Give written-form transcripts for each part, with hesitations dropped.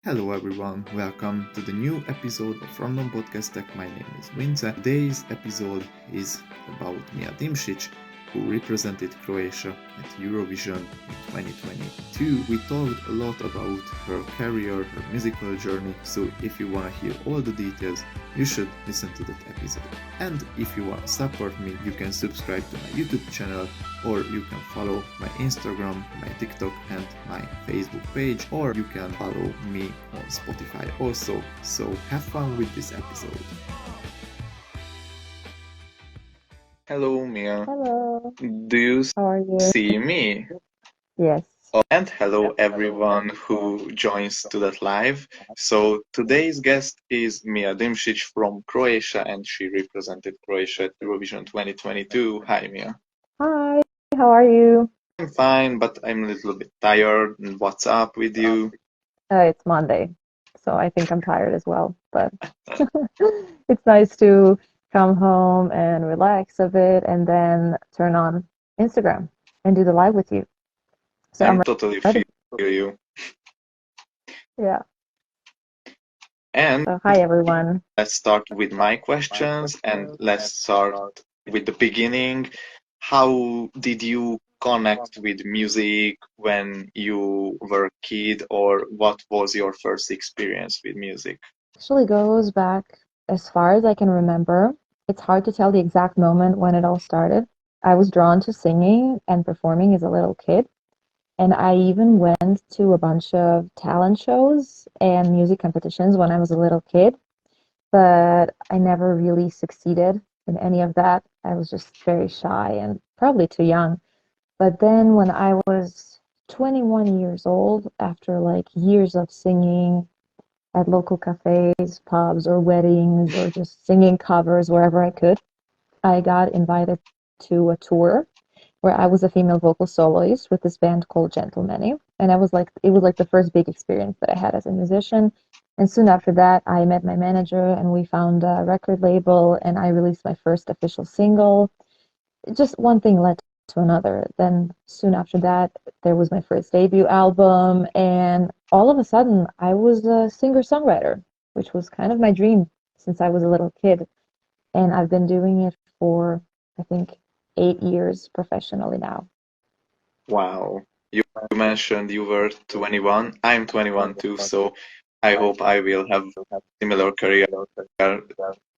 Hello everyone, welcome to the new episode of Random Podcast Tech. My name is Vince. Today's episode is about Mia Dimsič, who represented Croatia at Eurovision in 2022. We talked a lot about her career, her musical journey, so if you want to hear all the details, you should listen to that episode. And if you want to support me, you can subscribe to my YouTube channel, or you can follow my Instagram, my TikTok and my Facebook page, or you can follow me on Spotify also. So have fun with this episode. Hello Mia. Hello, Do you how are you? see me? Yes. And hello everyone who joins to that live. So today's guest is Mia Dimsič from Croatia, and she represented Croatia at Eurovision 2022. Hi Mia. Hi, how are you? I'm fine, but I'm a little bit tired. What's up with you? It's Monday, so I think I'm tired as well, but it's nice to come home and relax a bit and then turn on Instagram and do the live with you. So I'm I'm totally ready. feel you. Yeah. And So hi everyone. let's start with my questions, and let's start with the beginning. How did you connect with music when you were a kid, or what was your first experience with music? Actually goes back as far as I can remember. It's hard to tell the exact moment when it all started. I was drawn to singing and performing as a little kid. And I even went to a bunch of talent shows and music competitions when I was a little kid, but I never really succeeded in any of that. I was just very shy and probably too young. But then when I was 21 years old, after like years of singing at local cafes, pubs, or weddings, or just singing covers wherever I could, I got invited to a tour where I was a female vocal soloist with this band called Gentleman. And it was like the first big experience that I had as a musician. And soon after that, I met my manager and we found a record label and I released my first official single. Just one thing led to another. Then soon after that, there was my first debut album. And all of a sudden, I was a singer-songwriter, which was kind of my dream since I was a little kid. And I've been doing it for, I think, 8 years professionally now. Wow. You mentioned you were 21. I'm 21 too, so I hope I will have similar career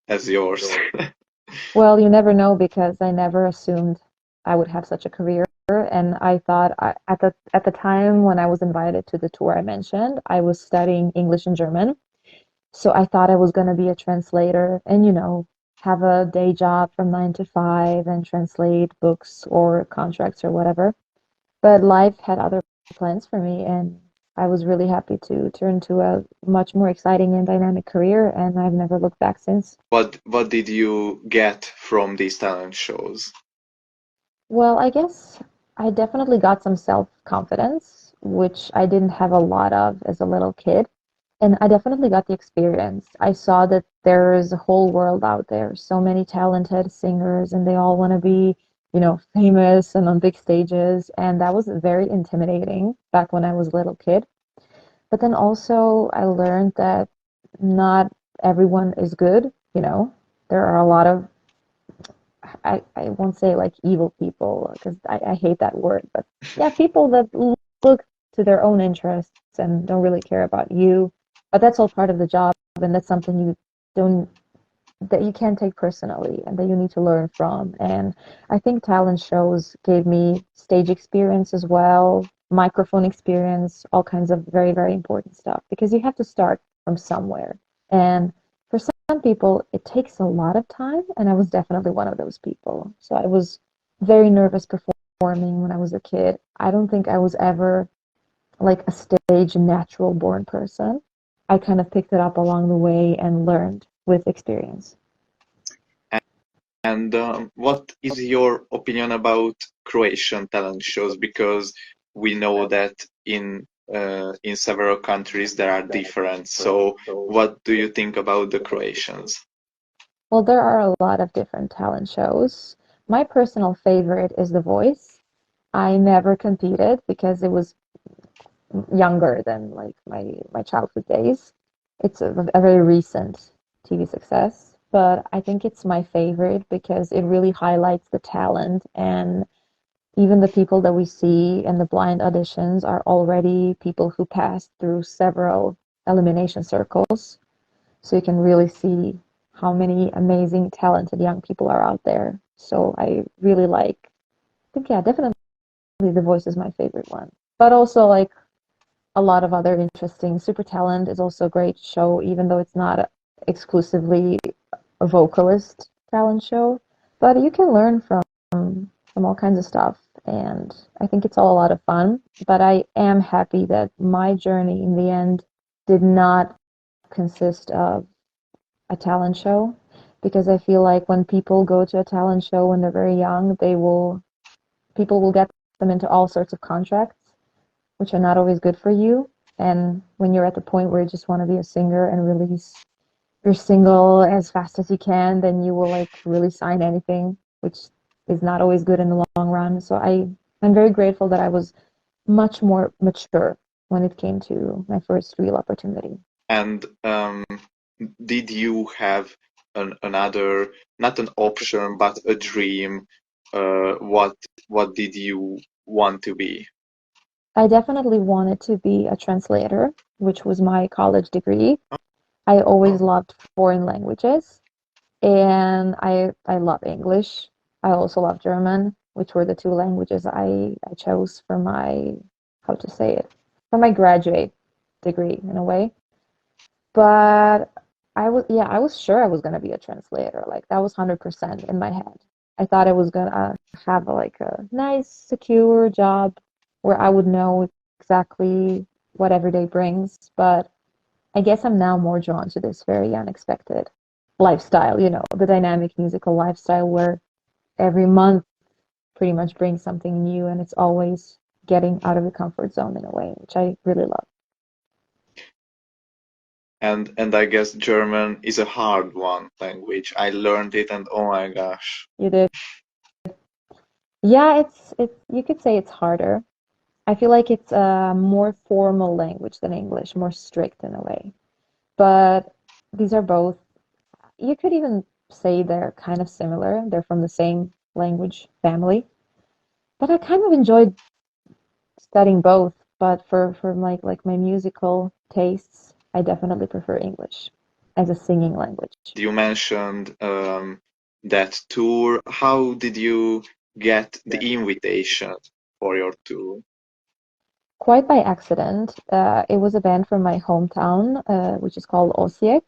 as yours. Well, you never know because I never assumed I would have such a career. And I thought at the time when I was invited to the tour I mentioned, I was studying English and German. So I thought I was going to be a translator and, have a day job from 9 to 5 and translate books or contracts or whatever. But life had other plans for me, and I was really happy to turn to a much more exciting and dynamic career, and I've never looked back since. What did you get from these talent shows? Well, I guess I definitely got some self-confidence, which I didn't have a lot of as a little kid. And I definitely got the experience. I saw that there is a whole world out there, so many talented singers, and they all want to be, famous and on big stages. And that was very intimidating back when I was a little kid. But then also, I learned that not everyone is good. There are a lot of, I won't say like evil people because I hate that word, but yeah, people that look to their own interests and don't really care about you. But that's all part of the job, and that's something don't that you can't take personally and that you need to learn from. And I think talent shows gave me stage experience as well, microphone experience, all kinds of very, very important stuff because you have to start from somewhere. And for some people, it takes a lot of time, and I was definitely one of those people. So I was very nervous performing when I was a kid. I don't think I was ever like a stage natural born person. I kind of picked it up along the way and learned with experience. And what is your opinion about Croatian talent shows? Because we know that in several countries there are different. So what do you think about the Croatians? Well, there are a lot of different talent shows. My personal favorite is The Voice. I never competed because it was younger than like my childhood days. It's a very recent TV success, but I think it's my favorite because it really highlights the talent, and even the people that we see in the blind auditions are already people who passed through several elimination circles. So you can really see how many amazing, talented young people are out there. So I really I think, yeah, definitely The Voice is my favorite one. But also, like, a lot of other interesting. Super Talent is also a great show, even though it's not exclusively a vocalist talent show. But you can learn from all kinds of stuff, and I think it's all a lot of fun. But I am happy that my journey in the end did not consist of a talent show, because I feel like when people go to a talent show when they're very young, people will get them into all sorts of contracts, which are not always good for you. And when you're at the point where you just want to be a singer and release your single as fast as you can, then you will like really sign anything, which is not always good in the long run. So I'm very grateful that I was much more mature when it came to my first real opportunity. And did you have another, not an option, but a dream? What did you want to be? I definitely wanted to be a translator, which was my college degree. I always loved foreign languages, and I love English. I also love German, which were the two languages I chose for my, how to say it, for my graduate degree in a way. But I was sure I was gonna be a translator. Like that was 100% in my head. I thought I was gonna have like a nice, secure job where I would know exactly what every day brings. But I guess I'm now more drawn to this very unexpected lifestyle, the dynamic musical lifestyle where every month pretty much brings something new, and it's always getting out of the comfort zone in a way, which I really love. And I guess German is a hard one language. I learned it, and oh my gosh. You did. Yeah, it's you could say it's harder. I feel like it's a more formal language than English, more strict in a way. But these are both, you could even say they're kind of similar. They're from the same language family. But I kind of enjoyed studying both. But for like my musical tastes, I definitely prefer English as a singing language. You mentioned that tour. How did you get the invitation for your tour? Quite by accident. It was a band from my hometown, which is called Osijek.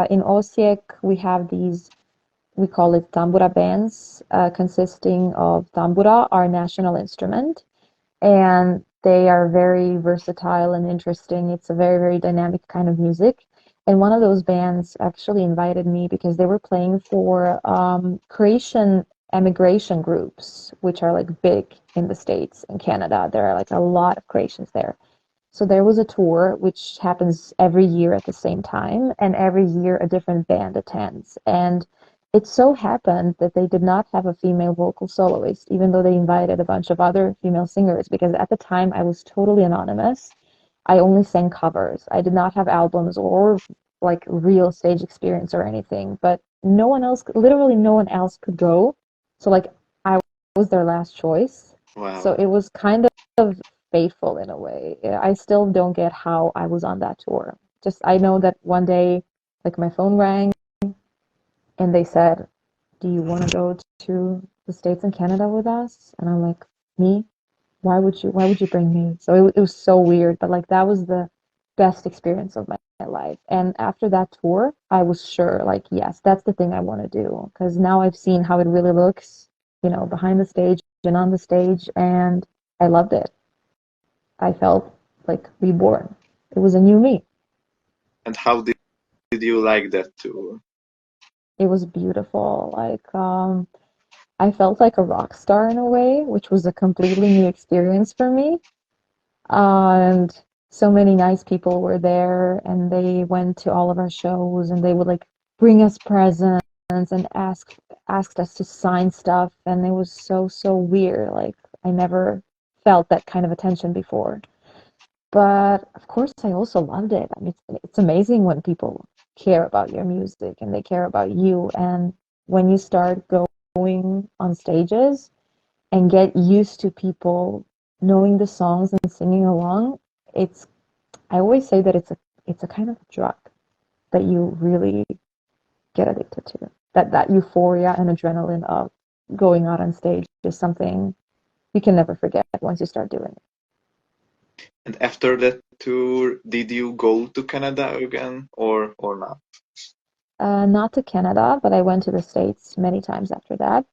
In Osijek, we have these, we call it tambura bands, consisting of tambura, our national instrument, and they are very versatile and interesting. It's a very, very dynamic kind of music. And one of those bands actually invited me because they were playing for Croatian emigration groups, which are like big in the States and Canada. There are like a lot of Croatians there. So there was a tour which happens every year at the same time, and every year a different band attends. And it so happened that they did not have a female vocal soloist, even though they invited a bunch of other female singers, because at the time I was totally anonymous. I only sang covers. I did not have albums or like real stage experience or anything, but no one else, literally no one else could go. So like I was their last choice. So Wow. it was kind of fateful in a way. I still don't get how I was on that tour. Just I know that one day like my phone rang and they said, "Do you want to go to the States and Canada with us?" And I'm like, "Me? Why would you bring me?" So it was so weird, but like that was the best experience of my life. And after that tour, I was sure like, yes, that's the thing I want to do, because now I've seen how it really looks, behind the stage and on the stage, and I loved it. I felt like reborn. It was a new me. And how did you like that tour? It was beautiful. Like I felt like a rock star in a way, which was a completely new experience for me. And so many nice people were there, and they went to all of our shows, and they would like bring us presents and asked us to sign stuff, and it was so weird. Like I never felt that kind of attention before. But of course, I also loved it. I mean, it's amazing when people care about your music and they care about you. And when you start going on stages and get used to people knowing the songs and singing along, it's I always say that it's a kind of drug that you really get addicted to. That euphoria and adrenaline of going out on stage is something you can never forget once you start doing it. And after that tour, did you go to Canada again or not? Not to Canada, but I went to the States many times after that.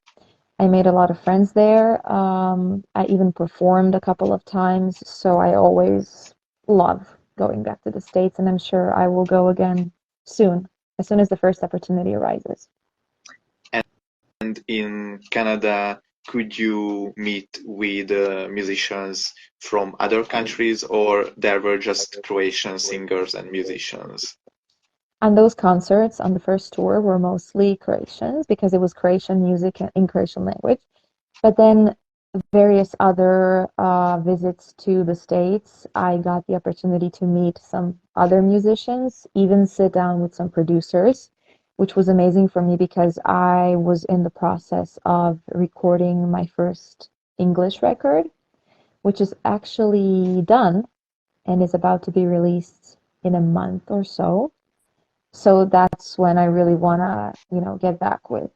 I made a lot of friends there. I even performed a couple of times, so I always love going back to the States, and I'm sure I will go again as soon as the first opportunity arises. And in Canada, could you meet with musicians from other countries, or there were just Croatian singers and musicians? And those concerts on the first tour were mostly Croatians because it was Croatian music in Croatian language. But then various other visits to the States, I got the opportunity to meet some other musicians, even sit down with some producers, which was amazing for me because I was in the process of recording my first English record, which is actually done and is about to be released in a month or so. So that's when I really want to, get back with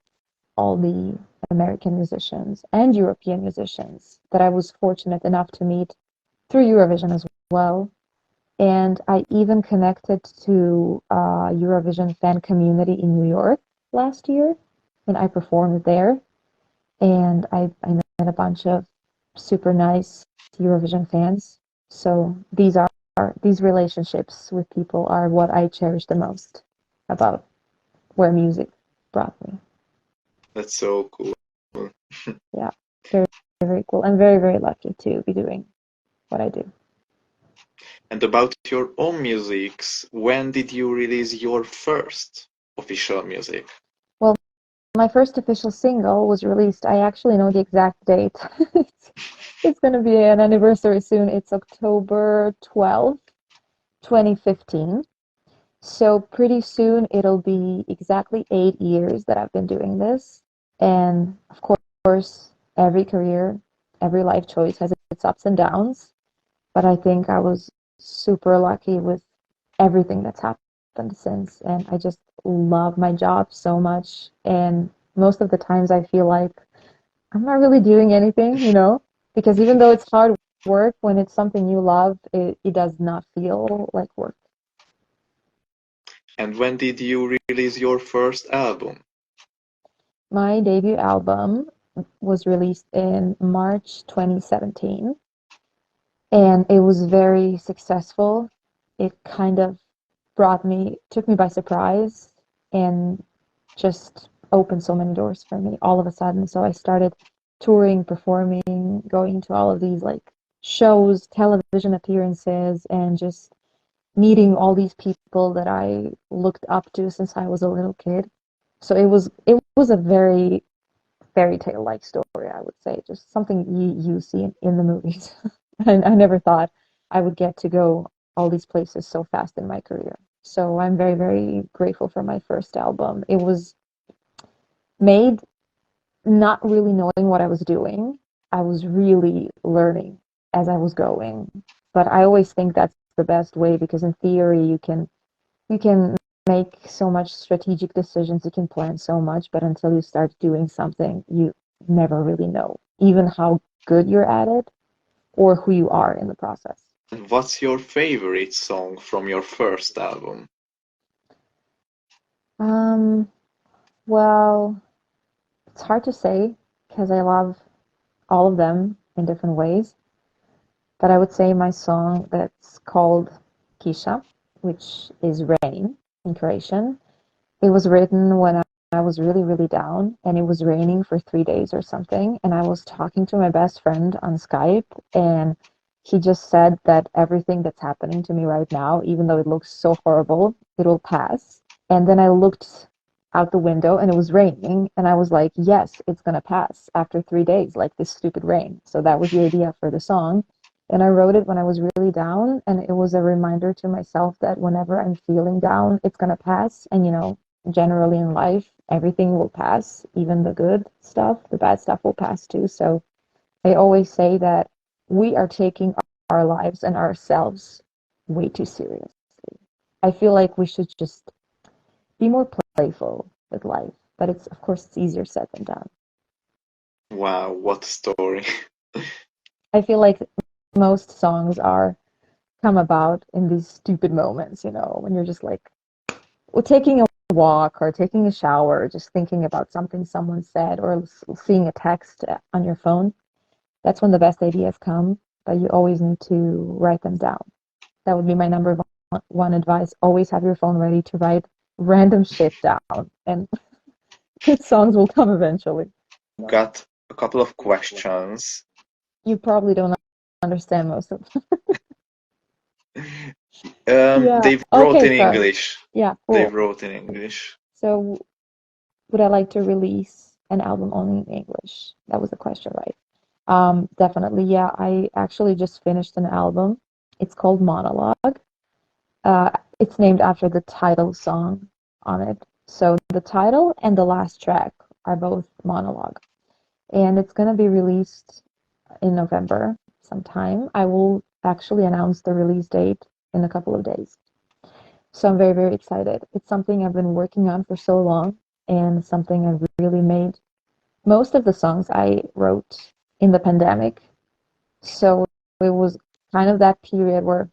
all the American musicians and European musicians that I was fortunate enough to meet through Eurovision as well. And I even connected to a Eurovision fan community in New York last year, and I performed there. And I met a bunch of super nice Eurovision fans. So these relationships with people are what I cherish the most about where music brought me. That's so cool. Yeah, very, very cool. I'm very, very lucky to be doing what I do. And about your own musics, when did you release your first official music? Well, my first official single was released. I actually know the exact date. It's going to be an anniversary soon. It's October 12th, 2015. So pretty soon it'll be exactly 8 years that I've been doing this. And of course, every career, every life choice has its ups and downs. But I think I was super lucky with everything that's happened since. And I just love my job so much. And most of the times I feel like I'm not really doing anything, because even though it's hard work, when it's something you love, it does not feel like work. And when did you release your first album? My debut album was released in March 2017, and it was very successful. It kind of took me by surprise, and just opened so many doors for me all of a sudden. So I started touring, performing, going to all of these like shows, television appearances, and just meeting all these people that I looked up to since I was a little kid. So it was a very fairy tale like story, I would say, just something you see in the movies. I never thought I would get to go all these places so fast in my career. So I'm very, very grateful for my first album. It was made not really knowing what I was doing. I was really learning as I was going. But I always think that's the best way because in theory you can make so much strategic decisions, you can plan so much, but until you start doing something, you never really know even how good you're at it or who you are in the process. And what's your favorite song from your first album? Um, well, it's hard to say because I love all of them in different ways, but I would say my song that's called Kisha, which is rain in Croatian. It was written when I was really, really down and it was raining for 3 days or something. And I was talking to my best friend on Skype and he just said that everything that's happening to me right now, even though it looks so horrible, it'll pass. And then I looked out the window and it was raining and I was like, yes, it's going to pass after 3 days, like this stupid rain. So that was the idea for the song. And I wrote it when I was really down, and it was a reminder to myself that whenever I'm feeling down, it's gonna pass. And generally in life, everything will pass, even the good stuff, the bad stuff will pass too. So I always say that we are taking our lives and ourselves way too seriously. I feel like we should just be more playful with life, but of course it's easier said than done. Wow, what a story. I feel like most songs are come about in these stupid moments, when you're just like, well, taking a walk or taking a shower, just thinking about something someone said or seeing a text on your phone. That's when the best ideas come, but you always need to write them down. That would be my number one advice. Always have your phone ready to write random shit down, and good songs will come eventually. Got a couple of questions. You probably don't understand most of them. Yeah. They wrote Okay, in sorry. English. Yeah, They cool. wrote in English. So, would I like to release an album only in English? That was the question, right? Definitely. Yeah, I actually just finished an album. It's called Monologue. Uh, it's named after the title song on it. So the title and the last track are both monologue. And it's going to be released in November sometime. I will actually announce the release date in a couple of days. So I'm very, very excited. It's something I've been working on for so long and something I've really made. Most of the songs I wrote in the pandemic. So it was kind of that period where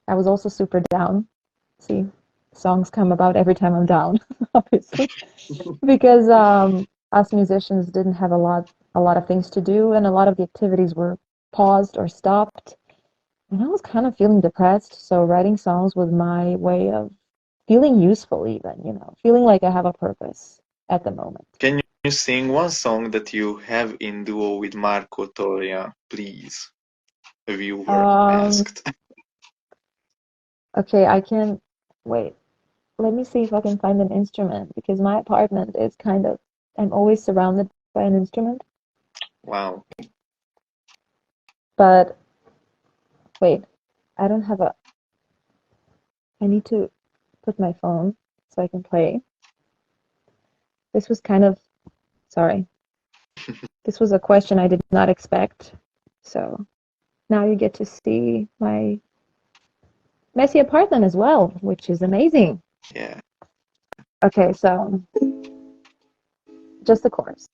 I was also super down. See, songs come about every time I'm down, obviously, because us musicians didn't have a lot of things to do, and a lot of the activities were paused or stopped. And I was kind of feeling depressed, so writing songs was my way of feeling useful, even, feeling like I have a purpose at the moment. Can you sing one song that you have in duo with Marco Toria, please? A viewer asked. Okay, I can wait. Let me see if I can find an instrument because my apartment is I'm always surrounded by an instrument. Wow. But wait, I don't have I need to put my phone so I can play. This was sorry. This was a question I did not expect. So now you get to see my messy apartment as well, which is amazing. Yeah. Okay, so just the chorus.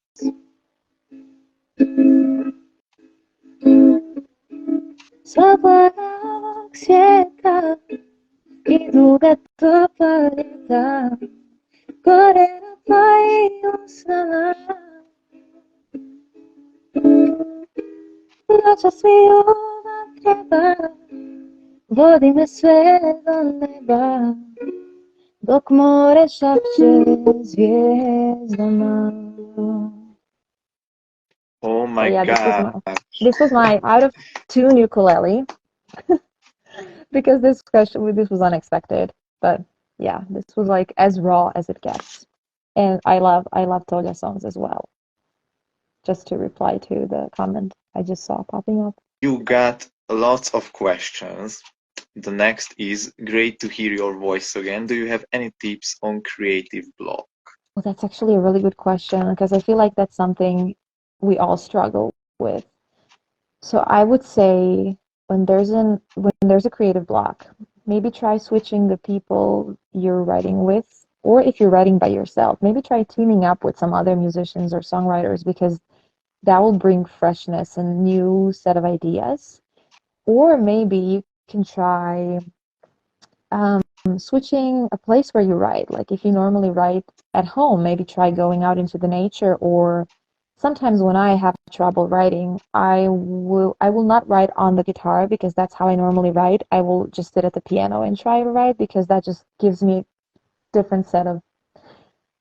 Zapalak sieka i długa to pamięta, gore napają snama. Na czas miłowa trzeba, vodíme sve do neba, dok more šapće zvijezdama. Oh my Yeah, God. this was my out of tune ukulele because this was unexpected. But yeah, this was like as raw as it gets. And I love Tolja songs as well. Just to reply to the comment I just saw popping up. You got lots of questions. The next is great to hear your voice again. Do you have any tips on creative block? Well, that's actually a really good question because I feel like that's something we all struggle with. So I would say when there's a creative block, maybe try switching the people you're writing with, or if you're writing by yourself, maybe try teaming up with some other musicians or songwriters because that will bring freshness and new set of ideas. Or maybe you can try switching a place where you write. Like if you normally write at home, maybe try going out into the nature. Or sometimes when I have trouble writing, I will not write on the guitar because that's how I normally write. I will just sit at the piano and try to write because that just gives me a different set of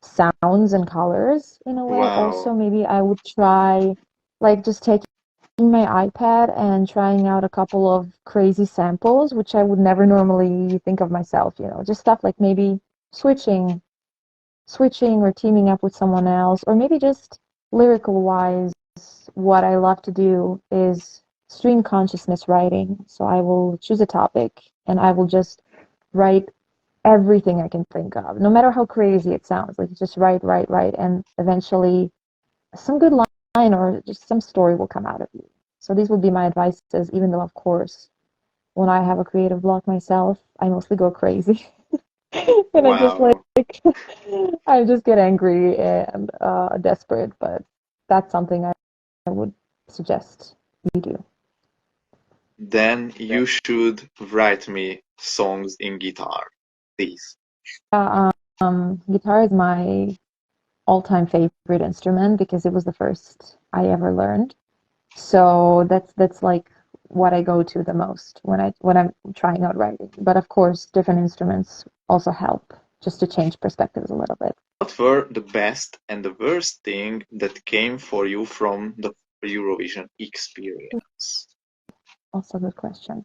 sounds and colors in a way. Wow. Also, maybe I would try like just taking my iPad and trying out a couple of crazy samples, which I would never normally think of myself, just stuff like maybe switching or teaming up with someone else, or maybe just lyrical wise, what I love to do is stream consciousness writing. So I will choose a topic and I will just write everything I can think of, no matter how crazy it sounds. Like just write, write, write, and eventually some good line or just some story will come out of you. So these would be my advices, even though, of course, when I have a creative block myself, I mostly go crazy. And I just Wow. I just get angry and desperate, but that's something I would suggest you do. Then you should write me songs in guitar, please. Guitar is my all-time favorite instrument because it was the first I ever learned. So that's like what I go to the most when I'm trying out writing. But of course, different instruments also help just to change perspectives a little bit. What were the best and the worst thing that came for you from the Eurovision experience? Also a good question.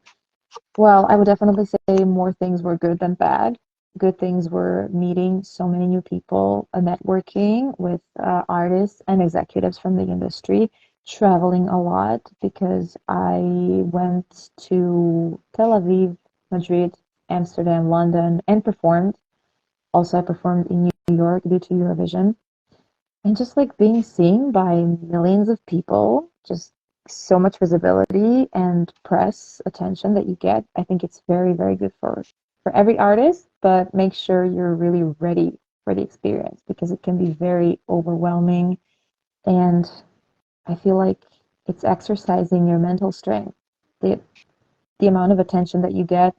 Well, I would definitely say more things were good than bad. Good things were meeting so many new people, networking with artists and executives from the industry, traveling a lot because I went to Tel Aviv, Madrid, Amsterdam, London, and performed. Also, I performed in New York due to Eurovision. And just like being seen by millions of people, just so much visibility and press attention that you get, I think it's very, very good for every artist, but make sure you're really ready for the experience because it can be very overwhelming. And I feel like it's exercising your mental strength. The the amount of attention that you get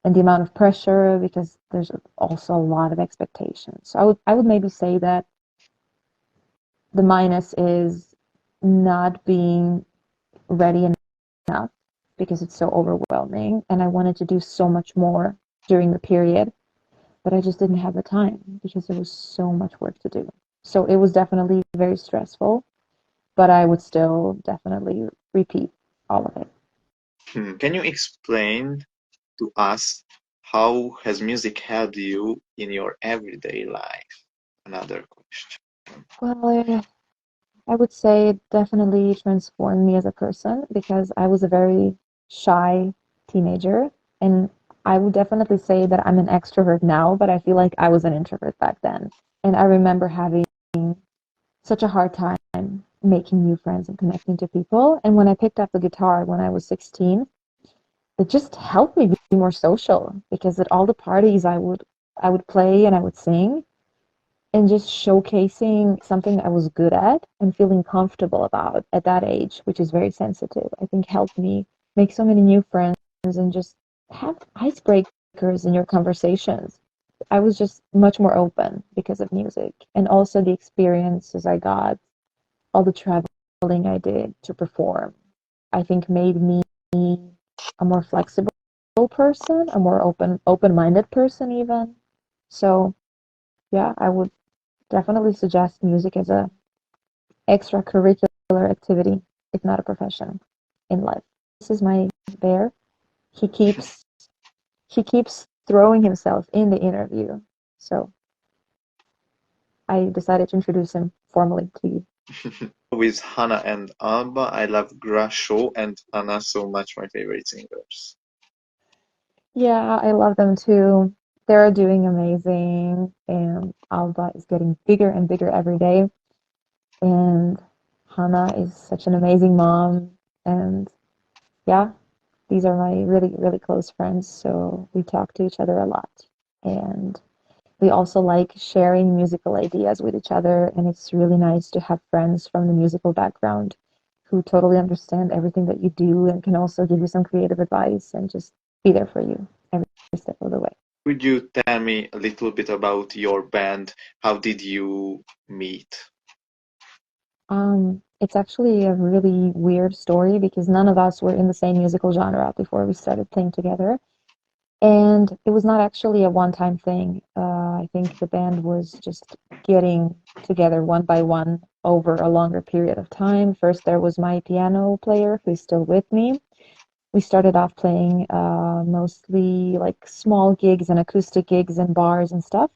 and the amount of pressure because there's also a lot of expectations. So I would maybe say that the minus is not being ready enough because it's so overwhelming and I wanted to do so much more during the period, but I just didn't have the time because there was so much work to do. So it was definitely very stressful, but I would still definitely repeat all of it. Can you explain to us how has music helped you in your everyday life? Another question. Well, I would say it definitely transformed me as a person because I was a very shy teenager. And I would definitely say that I'm an extrovert now, but I feel like I was an introvert back then. And I remember having such a hard time making new friends and connecting to people. And when I picked up the guitar when I was 16, it just helped me be more social because at all the parties I would play and I would sing and just showcasing something I was good at and feeling comfortable about at that age, which is very sensitive, I think helped me make so many new friends and just have icebreakers in your conversations. I was just much more open because of music and also the experiences I got, all the traveling I did to perform, I think made me a more flexible person, a more open-minded person even. So yeah, I would definitely suggest music as a extracurricular activity, if not a profession in life. This is my bear. He keeps he keeps throwing himself in the interview. So I decided to introduce him formally to you. With Hannah and Alba, I love Grasho and Anna so much, my favorite singers. Yeah, I love them too. They're doing amazing, and Alba is getting bigger and bigger every day. And Hannah is such an amazing mom. And yeah, these are my really, really close friends. So we talk to each other a lot. And we also like sharing musical ideas with each other. And it's really nice to have friends from the musical background who totally understand everything that you do and can also give you some creative advice and just be there for you every step of the way. Could you tell me a little bit about your band? How did you meet? It's actually a really weird story because none of us were in the same musical genre before we started playing together. And it was not actually a one-time thing. I think the band was just getting together one by one over a longer period of time. First, there was my piano player who's still with me. We started off playing mostly like small gigs and acoustic gigs and bars and stuff.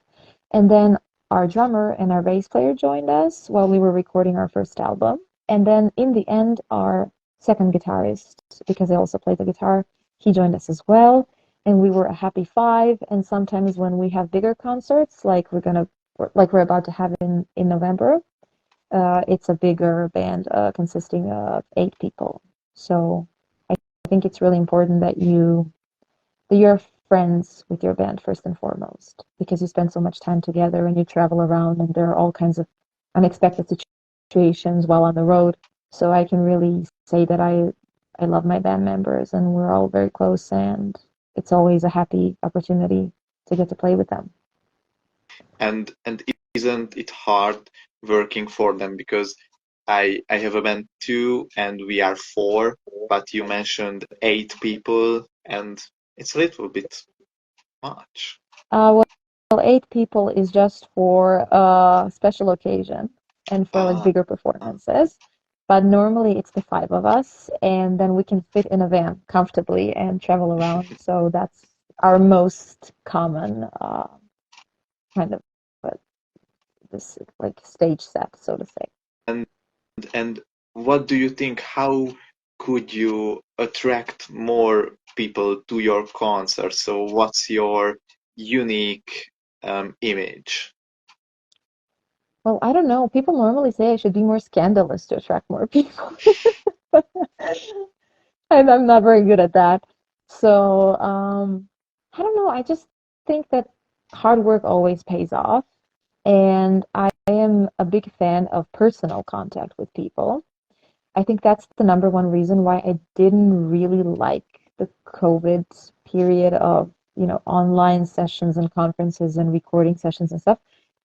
And then our drummer and our bass player joined us while we were recording our first album. And then in the end, our second guitarist, because I also play the guitar, he joined us as well, and we were a happy five. And sometimes when we have bigger concerts, like we're about to have in November, it's a bigger band consisting of 8 people. So I think it's really important that you're friends with your band first and foremost, because you spend so much time together and you travel around, and there are all kinds of unexpected situations while on the road. So I can really say that I love my band members, and we're all very close, and it's always a happy opportunity to get to play with them. And isn't it hard working for them? Because I have a band too, and we are four, but you mentioned 8 people, and it's a little bit much. Well, 8 people is just for a special occasion and for like Ah, bigger performances. But normally it's the five of us, and then we can fit in a van comfortably and travel around. So that's our most common kind of uh, this like stage set, so to say. and and what do you think? How could you attract more people to your concert? So what's your unique image? Well, I don't know. People normally say I should be more scandalous to attract more people. And I'm not very good at that. So, I don't know. I just think that hard work always pays off. And I am a big fan of personal contact with people. I think that's the number one reason why I didn't really like the COVID period of, online sessions and conferences and recording sessions and stuff.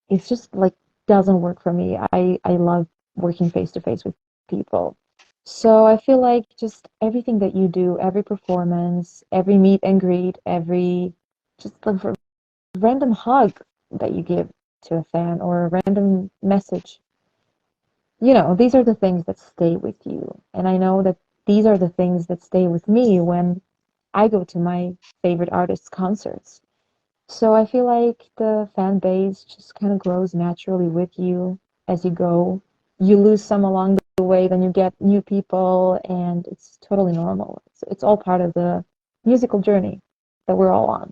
It's just like doesn't work for me. I love working face to face with people. So I feel like just everything that you do, every performance, every meet and greet, every just like random hug that you give to a fan or a random message, these are the things that stay with you. And I know that these are the things that stay with me when I go to my favorite artists' concerts. So I feel like the fan base just kind of grows naturally with you as you go. You lose some along the way, then you get new people, and it's totally normal. It's all part of the musical journey that we're all on.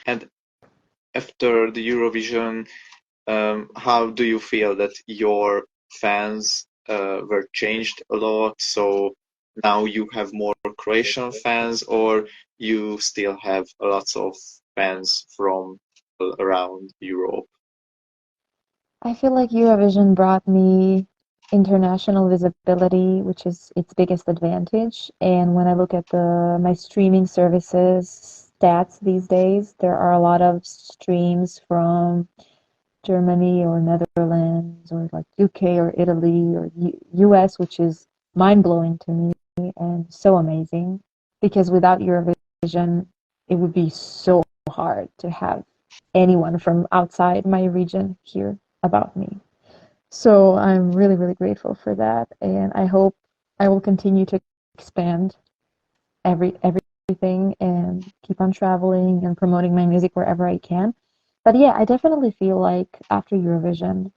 And after the Eurovision, how do you feel that your fans were changed a lot? So now you have more Croatian fans, or you still have lots of fans from around Europe? I feel like Eurovision brought me international visibility, which is its biggest advantage. And when I look at my streaming services stats these days, there are a lot of streams from Germany or Netherlands or like UK or Italy or US, which is mind blowing to me and so amazing. Because without Eurovision, it would be so hard to have anyone from outside my region hear about me. So I'm really, really grateful for that, and I hope I will continue to expand everything and keep on traveling and promoting my music wherever I can. But yeah, I definitely feel like after Eurovision,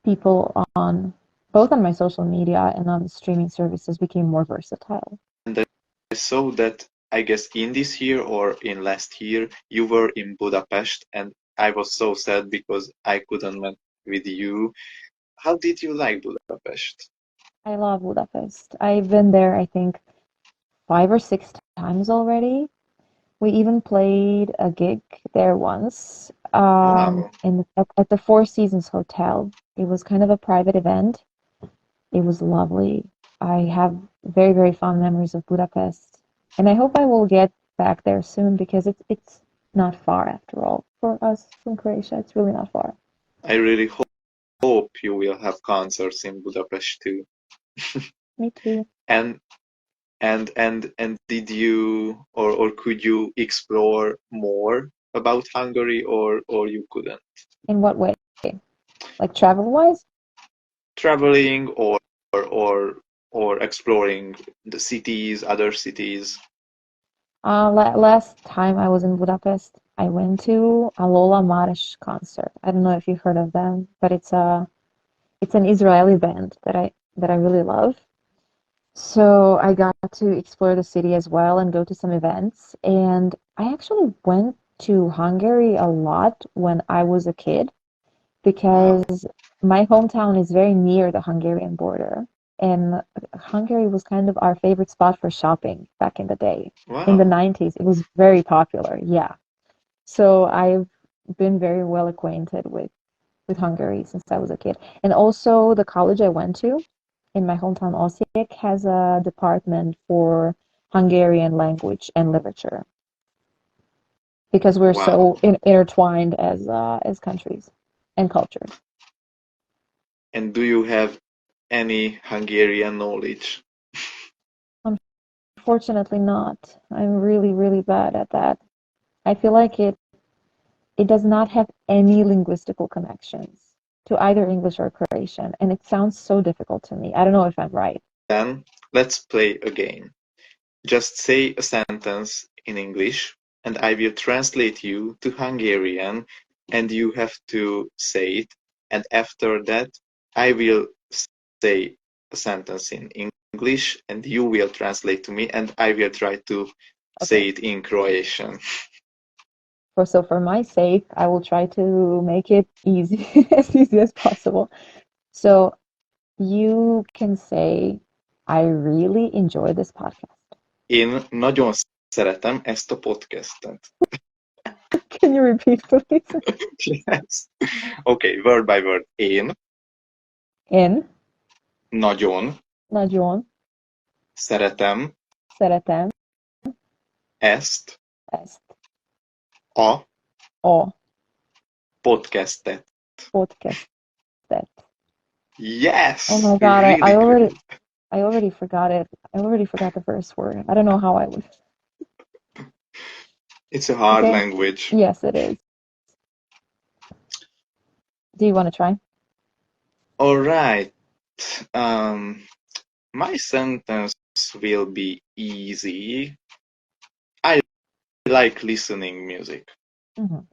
people on both on my social media and on streaming services became more versatile. And I saw that, I guess, in this year or in last year, you were in Budapest, and I was so sad because I couldn't meet with you. How did you like Budapest? I love Budapest. I've been there, I think, 5 or 6 times already. We even played a gig there once, Wow. at the Four Seasons Hotel. It was kind of a private event. It was lovely. I have very, very fond memories of Budapest, and I hope I will get back there soon because it's not far after all for us from Croatia. It's really not far. I really hope you will have concerts in Budapest too. Me too. And and did you or could you explore more about Hungary, or you couldn't? In what way? Like travel wise? Traveling or or exploring the cities, other cities. Last time I was in Budapest, I went to a Lola Mares concert. I don't know if you've heard of them, but it's an Israeli band that I really love. So I got to explore the city as well and go to some events. And I actually went to Hungary a lot when I was a kid Wow. because my hometown is very near the Hungarian border. And Hungary was kind of our favorite spot for shopping back in the day. In the Wow. 90s, it was very popular. Yeah. So I've been very well acquainted with Hungary since I was a kid. And also the college I went to in my hometown Osijek has a department for Hungarian language and literature because we're Wow. so intertwined as countries and cultures. And do you have any Hungarian knowledge? Unfortunately not. I'm really, really bad at that. I feel like it does not have any linguistical connections to either English or Croatian, and it sounds so difficult to me. I don't know if I'm right. Then let's play a game. Just say a sentence in English and I will translate you to Hungarian and you have to say it. And after that, I will say a sentence in English and you will translate to me and I will try to Okay. say it in Croatian. So for my sake, I will try to make it easy, as easy as possible. So you can say, I really enjoy this podcast. Én nagyon szeretem ezt a podcastet. Can you repeat, please? Yes. Okay, word by word. Én Én nagyon nagyon szeretem szeretem ezt ezt a a podcastet. podcastet. Yes, Oh my God, really good. I already forgot it. I already forgot the first word. I don't know how I would. It's a hard Okay. language. Yes, it is. Do you want to try? All right. Um, my sentence will be easy. I like listening music. Mhm.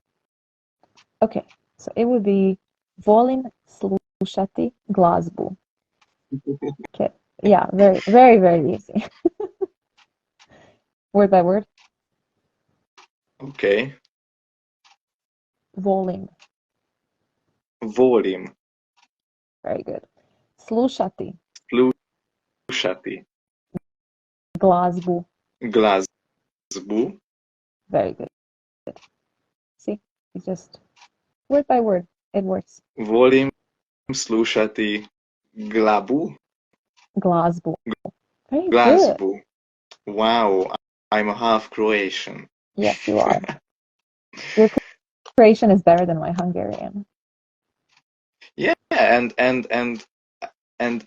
Okay, so it would be volim slušati glazbu. Okay, yeah, very, very, very easy. Word by word. Okay. Volim. Volim. Very good. Slušati Slušati. glazbu. Glazbu. Very good. See, it's just word by word. It works. Volim slušati glabu. Glazbu. Very good. Glazbu. Wow, I'm a half Croatian. Yes, you are. Your Croatian is better than my Hungarian. Yeah, and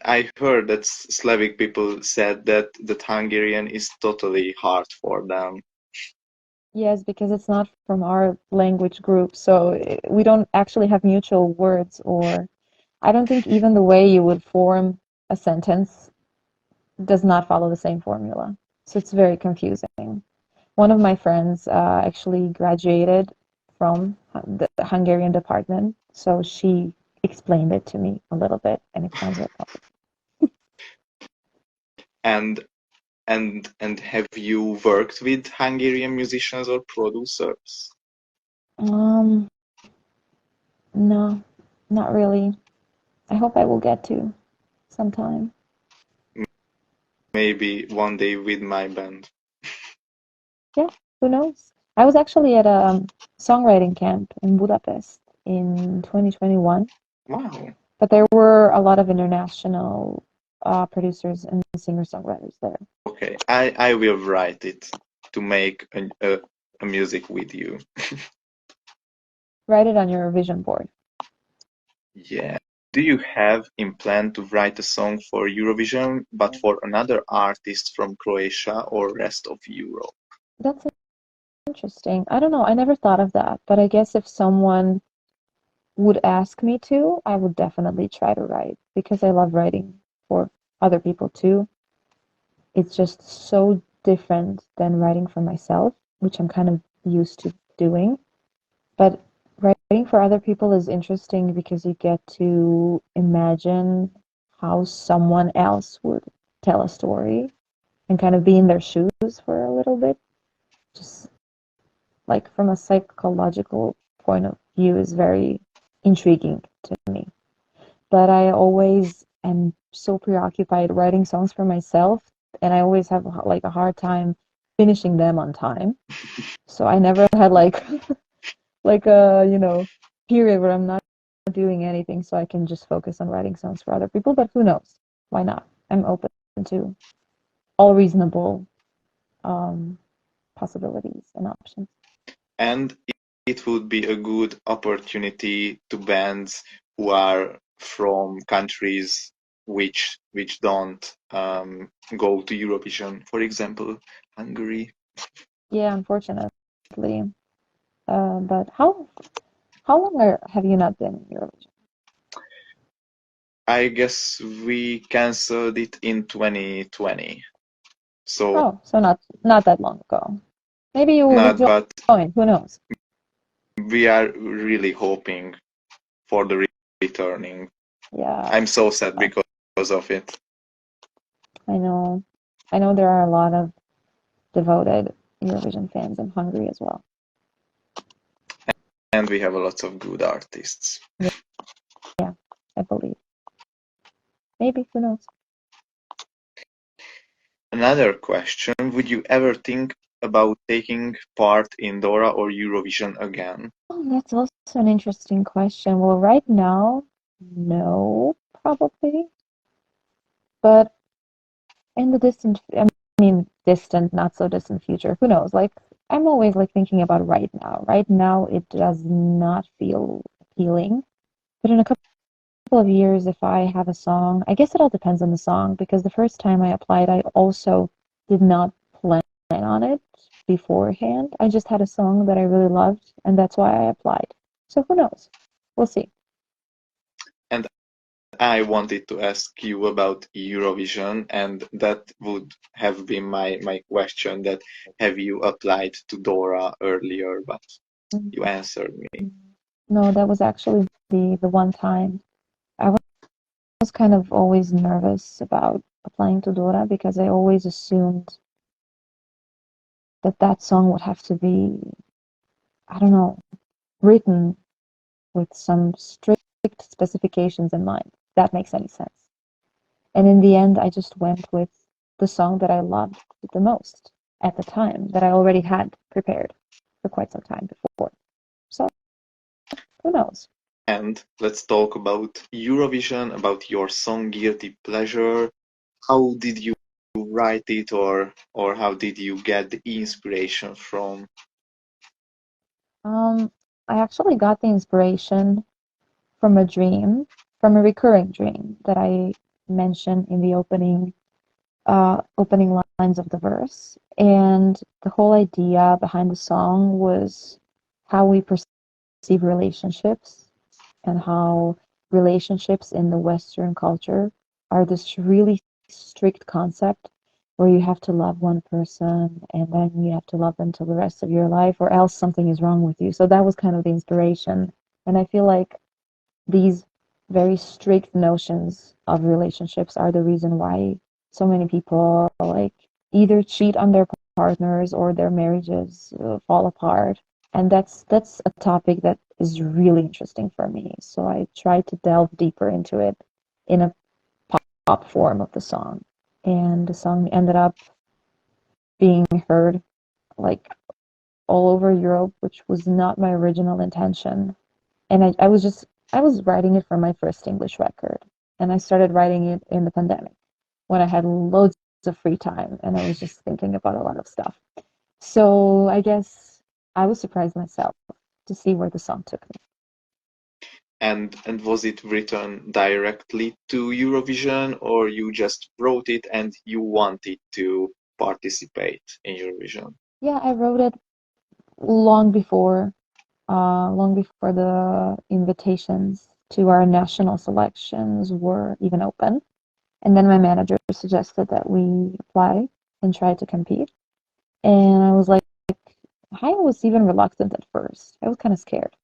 I heard that Slavic people said that Hungarian is totally hard for them. Yes, because it's not from our language group, so we don't actually have mutual words, or I don't think even the way you would form a sentence does not follow the same formula. So it's very confusing. One of my friends actually graduated from the Hungarian department, so she explained it to me a little bit, and it sounds very complicated. And and have you worked with Hungarian musicians or producers? Um, no, not really. I hope I will get to sometime. Maybe one day with my band. Yeah, who knows? I was actually at a songwriting camp in Budapest in 2021, Wow. but there were a lot of international producers and singer-songwriters there. Okay, I will write it to make a music with you. Write it on your vision board. Yeah. Do you have in plan to write a song for Eurovision, but for another artist from Croatia or rest of Europe? That's interesting. I don't know. I never thought of that, but I guess if someone would ask me to, I would definitely try to write because I love writing for other people too. It's just so different than writing for myself, which I'm kind of used to doing. But writing for other people is interesting because you get to imagine how someone else would tell a story and kind of be in their shoes for a little bit, just like from a psychological point of view, is very intriguing to me. But I always am so preoccupied writing songs for myself, and I always have like a hard time finishing them on time. So I never had like like a period where I'm not doing anything, so I can just focus on writing songs for other people. But who knows? Why not? I'm open to all reasonable um, possibilities and options. And it would be a good opportunity to bands who are from countries which don't go to Eurovision, for example, Hungary. Yeah, unfortunately. But how long have you not been in Eurovision? I guess we canceled it in 2020. So Oh, so not that long ago. Maybe you will not, but join. Who knows? we are really hoping for the returning. Yeah, I'm so sad because of it. I know. I know there are a lot of devoted Eurovision fans in Hungary as well. And we have a lot of good artists. Yeah, I believe. Maybe, who knows? Another question, would you ever think about taking part in Dora or Eurovision again? Oh, that's also an interesting question. Well, right now, no, probably. But in the distant, not so distant future, who knows? Like, I'm always like thinking about right now. Right now, it does not feel appealing. But in a couple of years, if I have a song, I guess it all depends on the song, because the first time I applied, I also did not plan on it beforehand. I just had a song that I really loved, and that's why I applied. So who knows? We'll see. And I wanted to ask you about Eurovision, and that would have been my question, that have you applied to Dora earlier, but you answered me. No, that was actually the one time. I was kind of always nervous about applying to Dora because I always assumed that that song would have to be, I don't know, written with some strict specifications in mind. If that makes any sense. And in the end, I just went with the song that I loved the most at the time, that I already had prepared for quite some time before. So who knows? And let's talk about Eurovision, about your song Guilty Pleasure. How did you write it, or how did you get the inspiration from? Um, I actually got the inspiration from a dream, from a recurring dream that I mentioned in the opening lines of the verse. And the whole idea behind the song was how we perceive relationships and how relationships in the Western culture are this really strict concept where you have to love one person and then you have to love them till the rest of your life or else something is wrong with you. So that was kind of the inspiration. And I feel like these very strict notions of relationships are the reason why so many people like either cheat on their partners or their marriages fall apart, and that's a topic that is really interesting for me, so I tried to delve deeper into it in a pop form of the song, and the song ended up being heard like all over Europe, which was not my original intention. And I was writing it for my first English record, and I started writing it in the pandemic when I had loads of free time and I was just thinking about a lot of stuff. So I guess I was surprised myself to see where the song took me. And was it written directly to Eurovision, or you just wrote it and you wanted to participate in Eurovision? Yeah, I wrote it long before long before the invitations to our national selections were even open. And then my manager suggested that we apply and try to compete. And I was like, I was even reluctant at first. I was kind of scared.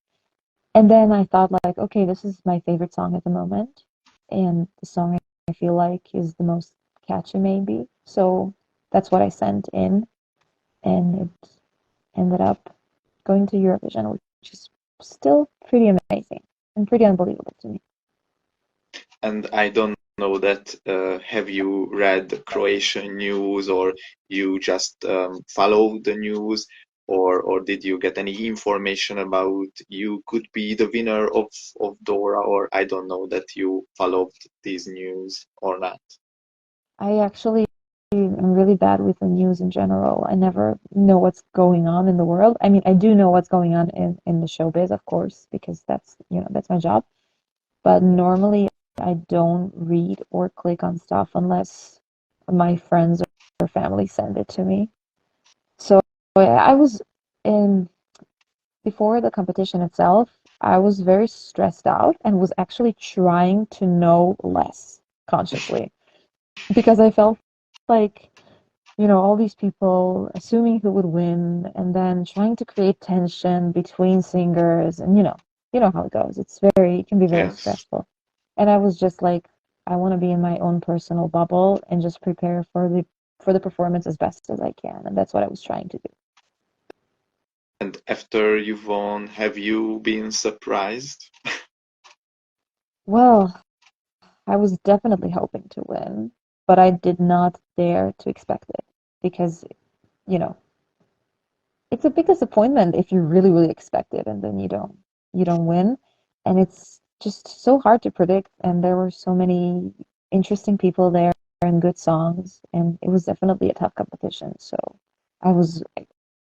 And then I thought like, okay, this is my favorite song at the moment. And the song I feel like is the most catchy maybe. So that's what I sent in, and it ended up going to Eurovision, which is still pretty amazing and pretty unbelievable to me. And I don't know that have you read Croatian news, or you just follow the news, or did you get any information about you could be the winner of Dora, or I don't know that you followed these news or not? I actually am really bad with the news in general. I never know what's going on in the world. I mean, I do know what's going on in the showbiz, of course, because that's, that's my job. But normally I don't read or click on stuff unless my friends or family send it to me. So I was in before the competition itself, I was very stressed out and was actually trying to know less consciously because I felt like, all these people assuming who would win and then trying to create tension between singers and you know how it goes. It can be very Yes. stressful. And I was just like, I want to be in my own personal bubble and just prepare for the performance as best as I can. And that's what I was trying to do. And after you won, have you been surprised? Well, I was definitely hoping to win, but I did not dare to expect it because, you know, it's a big disappointment if you really, really expect it and then you don't win. And it's just so hard to predict. And there were so many interesting people there and good songs, and it was definitely a tough competition. So I was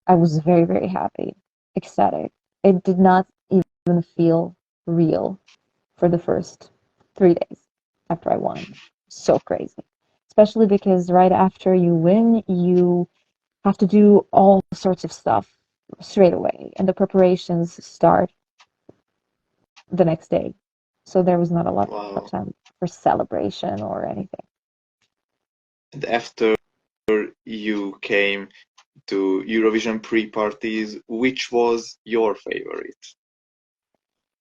I was very, very happy, ecstatic. It did not even feel real for the first 3 days after I won. So crazy. Especially because right after you win, you have to do all sorts of stuff straight away, and the preparations start the next day. So there was not a lot of Wow. time for celebration or anything. And after you came to Eurovision pre-parties, which was your favorite?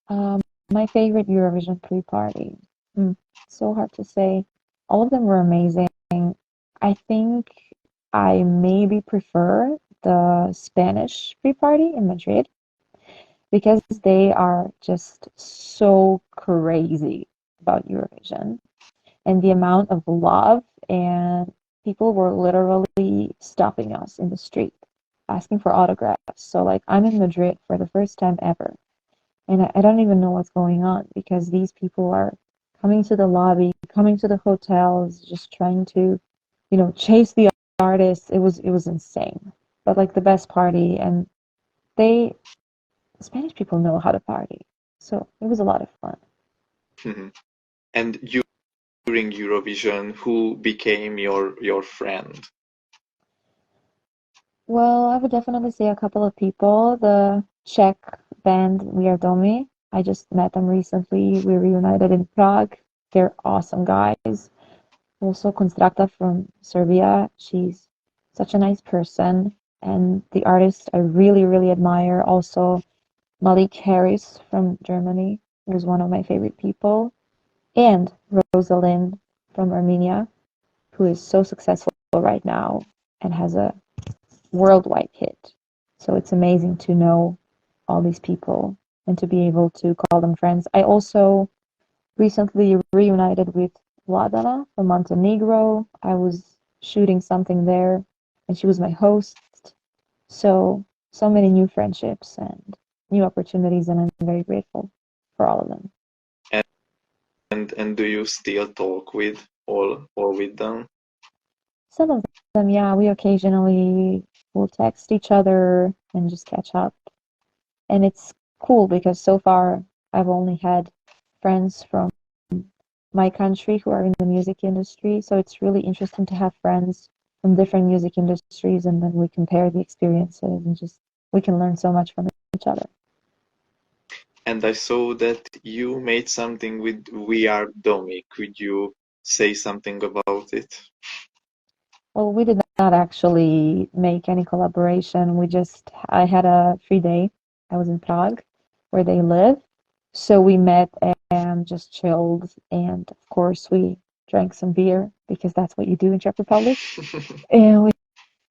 Um, my favorite Eurovision pre-party. Hmm, so hard to say. All of them were amazing. I think I maybe prefer the Spanish pre-party in Madrid because they are just so crazy about Eurovision and the amount of love, and people were literally stopping us in the street asking for autographs. So like I'm in Madrid for the first time ever, and I don't even know what's going on because these people are coming to the lobby, coming to the hotels, just trying to, chase the artists. It was insane. But like the best party, and they Spanish people know how to party. So it was a lot of fun. Mhm. And during Eurovision, who became your friend? Well, I would definitely say a couple of people. The Czech band Mia Dimsič. I just met them recently. We reunited in Prague. They're awesome guys. Also, Konstrakta from Serbia. She's such a nice person. And the artist I really, really admire. Also, Malik Harris from Germany was one of my favorite people. And Rosalind from Armenia, who is so successful right now and has a worldwide hit. So it's amazing to know all these people and to be able to call them friends. I also recently reunited with Vladana from Montenegro. I was shooting something there and she was my host. So many new friendships and new opportunities, and I'm very grateful for all of them. And do you still talk with all with them? Some of them, yeah, we occasionally will text each other and just catch up. And it's cool because so far I've only had friends from my country who are in the music industry. So it's really interesting to have friends from different music industries, and then we compare the experiences and just we can learn so much from each other. And I saw that you made something with We Are Domi. Could you say something about it? Well, we did not actually make any collaboration. I had a free day. I was in Prague, where they live. So we met and just chilled. And of course, we drank some beer because that's what you do in Czech Republic. And we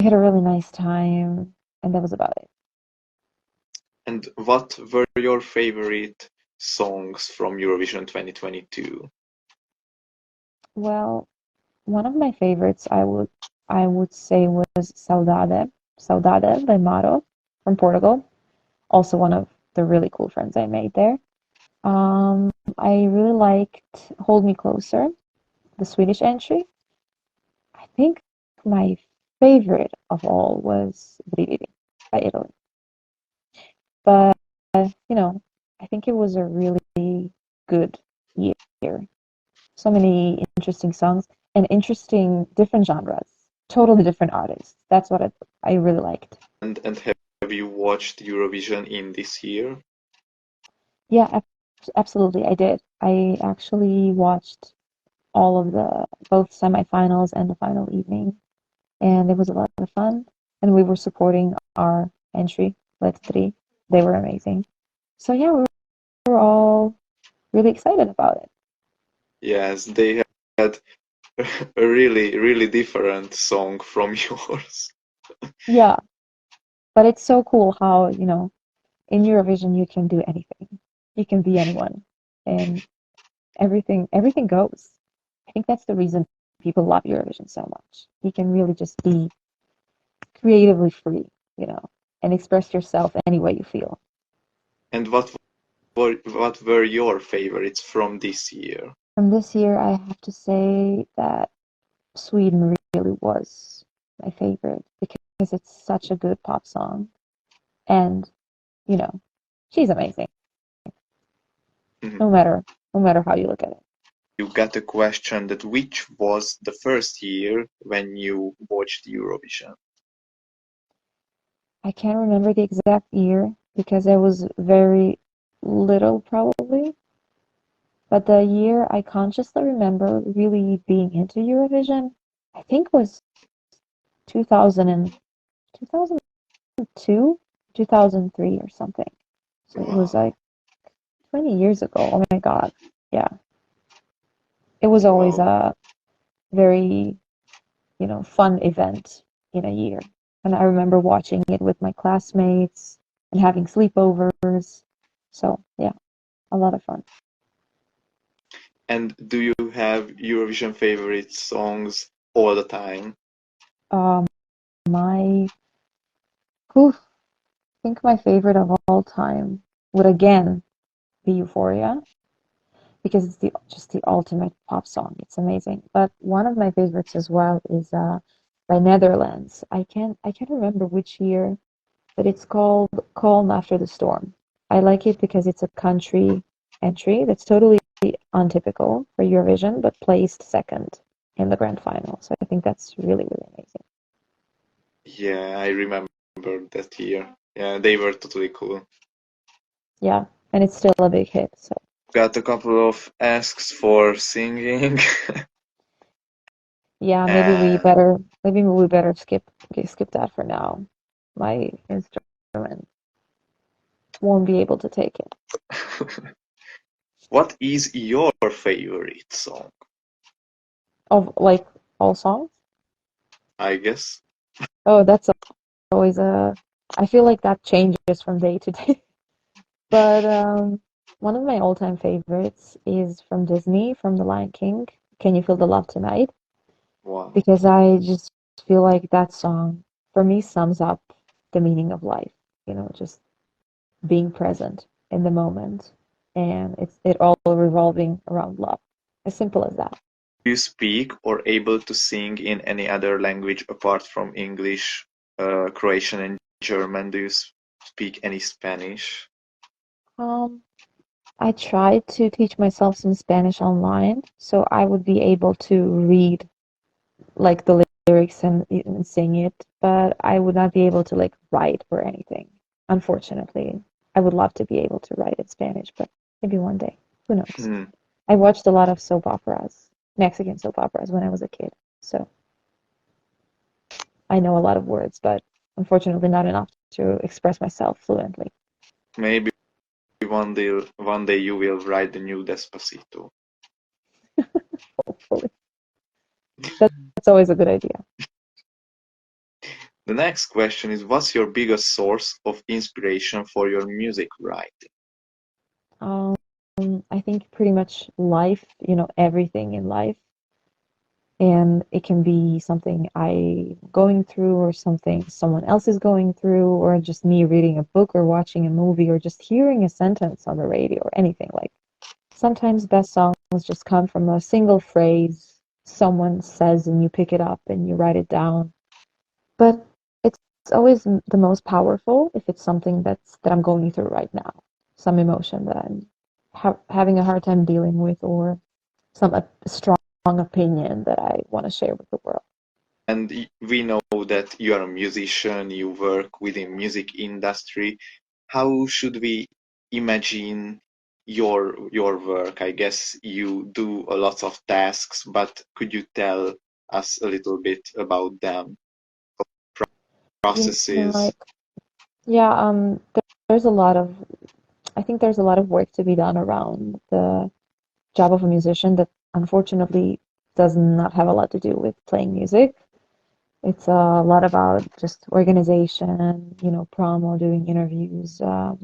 had a really nice time, and that was about it. And what were your favorite songs from Eurovision 2022? Well, one of my favorites I would say was Saudade by Maro from Portugal. Also one of the really cool friends I made there. I really liked Hold Me Closer, the Swedish entry. I think my favorite of all was Brividi by Italy. But, I think it was a really good year. So many interesting songs and interesting different genres, totally different artists. That's what I really liked. And have you watched Eurovision in this year? Yeah, absolutely, I did. I actually watched all of the both semifinals and the final evening, and it was a lot of fun. And we were supporting our entry, Let's Three. They were amazing. So yeah, we were all really excited about it. Yes, they had a really, really different song from yours. Yeah, but it's so cool how, in Eurovision you can do anything. You can be anyone, and everything goes. I think that's the reason people love Eurovision so much. You can really just be creatively free, and express yourself any way you feel. And what were your favorites from this year? From this year, I have to say that Sweden really was my favorite because it's such a good pop song, and you know, she's amazing. Mhm. No matter how you look at it. You got a question that which was the first year when you watched Eurovision? I can't remember the exact year because I was very little probably, but the year I consciously remember really being into Eurovision, I think was 2000 2002, 2003 or something. So it was Wow, like 20 years ago. Oh my God. Yeah. It was always wow. a very, fun event in a year. And I remember watching it with my classmates and having sleepovers. So, yeah, a lot of fun. And do you have Eurovision favorite songs all the time? Um, my, oof, I think my favorite of all time would again be Euphoria because it's just the ultimate pop song. It's amazing. But one of my favorites as well is by Netherlands. I can't remember which year, but it's called Calm After the Storm. I like it because it's a country entry that's totally untypical for Eurovision, but placed second in the grand final. So I think that's really, really amazing. Yeah, I remember that year. Yeah, they were totally cool. Yeah, and it's still a big hit. So Got a couple of asks for singing. yeah, And maybe we better skip that for now. My instrument won't be able to take it. what is your favorite song? Of like all songs? I guess. Oh, that's always a. I feel like that changes from day to day. But one of my all-time favorites is from Disney, from The Lion King. Can You Feel the Love Tonight? Wow. Because I just feel like that song for me sums up the meaning of life. Just being present in the moment, and it all revolving around love. As simple as that. Do you speak or able to sing in any other language apart from English, Croatian, and German? Do you speak any Spanish? Um, I tried to teach myself some Spanish online, so I would be able to read like the lyrics and sing it, but I would not be able to like write or anything. Unfortunately, I would love to be able to write in Spanish, but maybe one day. Who knows? Hmm. I watched a lot of soap operas, Mexican soap operas when I was a kid, so I know a lot of words, but unfortunately not enough to express myself fluently. Maybe one day you will write the new Despacito. Hopefully. That's always a good idea. The next question is, what's your biggest source of inspiration for your music writing? Um, I think pretty much life, everything in life. And it can be something I'm going through or something someone else is going through or just me reading a book or watching a movie or just hearing a sentence on the radio or anything. Like sometimes best songs just come from a single phrase someone says and you pick it up and you write it down. But it's always the most powerful if it's something that I'm going through right now, some emotion that I'm having a hard time dealing with, or some strong opinion that I want to share with the world. And we know that you are a musician, you work within music industry. How should we imagine your work? I guess you do a lot of tasks, but could you tell us a little bit about them, You mean processes? like, yeah, there's a lot of, I think there's a lot of work to be done around the job of a musician that unfortunately does not have a lot to do with playing music. It's a lot about just organization, promo, doing interviews, how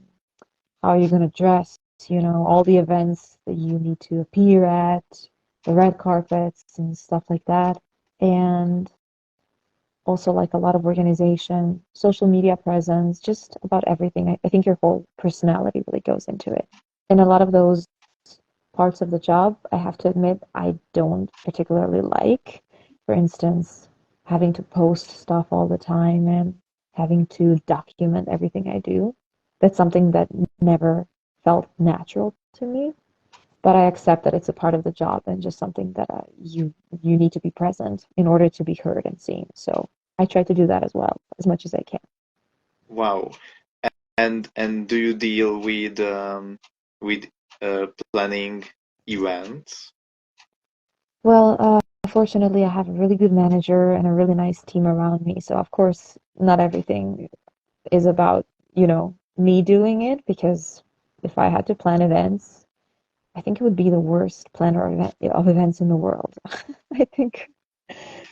you're going to dress, all the events that you need to appear at, the red carpets and stuff like that. And also like a lot of organization, social media presence, just about everything. I think your whole personality really goes into it. And a lot of those parts of the job, I have to admit, I don't particularly like. For instance, having to post stuff all the time and having to document everything I do. That's something that never felt natural to me, but I accept that it's a part of the job and just something that you need to be present in order to be heard and seen. So I try to do that as well, as much as I can. Wow. And do you deal with planning events? Well, fortunately, I have a really good manager and a really nice team around me. So, of course, not everything is about, me doing it, because if I had to plan events, I think it would be the worst planner of events in the world. I think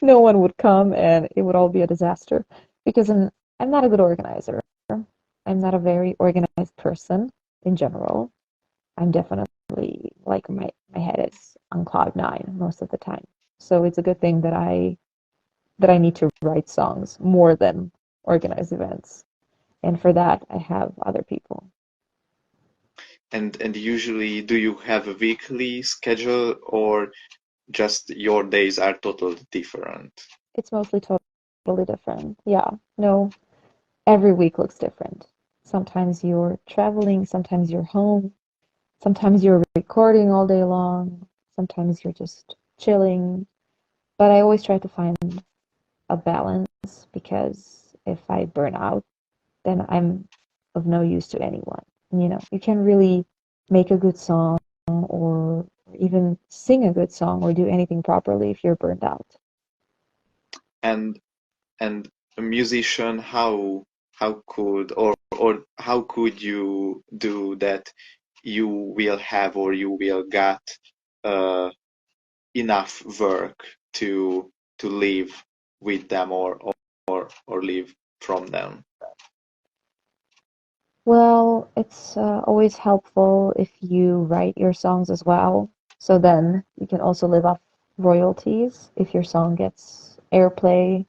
no one would come and it would all be a disaster because I'm not a good organizer. I'm not a very organized person in general. I'm definitely like my head is on cloud nine most of the time. So it's a good thing that I need to write songs more than organize events. And for that I have other people. And usually, do you have a weekly schedule or just your days are totally different? It's mostly totally different. Yeah. No, every week looks different. Sometimes you're traveling, sometimes you're home, sometimes you're recording all day long, sometimes you're just chilling. But I always try to find a balance because if I burn out, then I'm of no use to anyone. You can really make a good song or even sing a good song or do anything properly if you're burned out. And and a musician, how could or how could you do that you will have or you will get uh, enough work to live with them or live from them? Well, it's always helpful if you write your songs as well. So then you can also live off royalties if your song gets airplay.